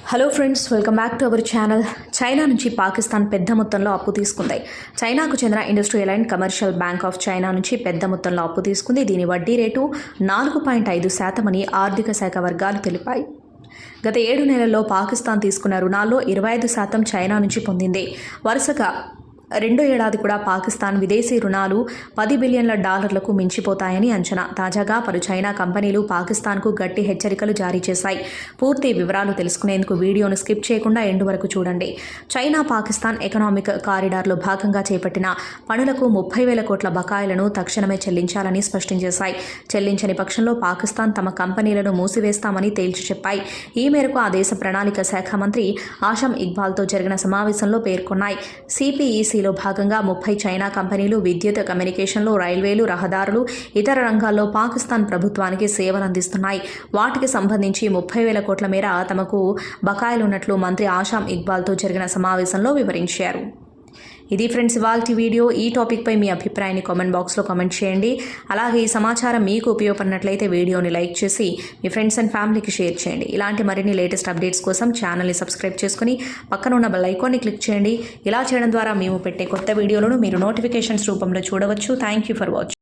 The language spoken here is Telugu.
Hello friends, welcome back to our channel. China నుంచి పాకిస్తాన్ పెద్ద మొత్తంలో అప్పు తీసుకుంది. చైనాకు చెందిన industrial and commercial bank of China నుంచి పెద్ద మొత్తంలో అప్పు తీసుకుంది. దీని వడ్డీ రేటు 4.5% అని ఆర్థిక శాఖ వర్గాలు తెలిపాయి. గత 7 నెలల్లో పాకిస్తాన్ తీసుకున్న రుణాల్లో 25% చైనా నుంచి పొందింది. వరుసగా రెండో ఏడాది కూడా పాకిస్తాన్ విదేశీ రుణాలు $10 బిలియన్ల మించిపోతాయని అంచనా. తాజాగా పలు చైనా కంపెనీలు పాకిస్తాన్కు గట్టి హెచ్చరికలు జారీ చేశాయి. పూర్తి వివరాలు తెలుసుకునేందుకు వీడియోను స్కిప్ చేయకుండా ఎండు వరకు చూడండి. చైనా పాకిస్తాన్ ఎకనామిక్ కారిడార్లో భాగంగా చేపట్టిన పనులకు 30,000 కోట్ల బకాయిలను తక్షణమే చెల్లించాలని స్పష్టం చేశాయి. చెల్లించని పక్షంలో పాకిస్తాన్ తమ కంపెనీలను మూసివేస్తామని తేల్చి చెప్పాయి. ఈ మేరకు ఆ దేశ ప్రణాళిక శాఖ మంత్రి ఆషమ్ ఇక్బాల్తో జరిగిన సమావేశంలో పేర్కొన్నాయి. సిపిఈసిలో భాగంగా 30 చైనా కంపెనీలు విద్యుత్, కమ్యూనికేషన్లు, రైల్వేలు, రహదారులు, ఇతర రంగాల్లో పాకిస్తాన్ ప్రభుత్వానికి సేవలు అందిస్తున్నాయి. వాటికి సంబంధించి 30,000 కోట్ల మేర తమకు బకాయిలున్నట్లు మంత్రి ఆషమ్ ఇక్బాల్తో జరిగిన సమావేశంలో వివరించారు. ఇది ఫ్రెండ్స్ ఇవాల్టి వీడియో. ఈ టాపిక్పై మీ అభిప్రాయాన్ని కామెంట్ బాక్స్లో కామెంట్ చేయండి. అలాగే ఈ సమాచారం మీకు ఉపయోగపడినట్లయితే వీడియోని లైక్ చేసి మీ ఫ్రెండ్స్ అండ్ ఫ్యామిలీకి షేర్ చేయండి. ఇలాంటి మరిన్ని లేటెస్ట్ అప్డేట్స్ కోసం ఛానల్ని సబ్స్క్రైబ్ చేసుకుని పక్కన ఉన్న బెల్ ఐకాన్ని క్లిక్ చేయండి. ఇలా చేయడం ద్వారా మేము పెట్టే కొత్త వీడియోలను మీరు నోటిఫికేషన్స్ రూపంలో చూడవచ్చు. Thank you for watching.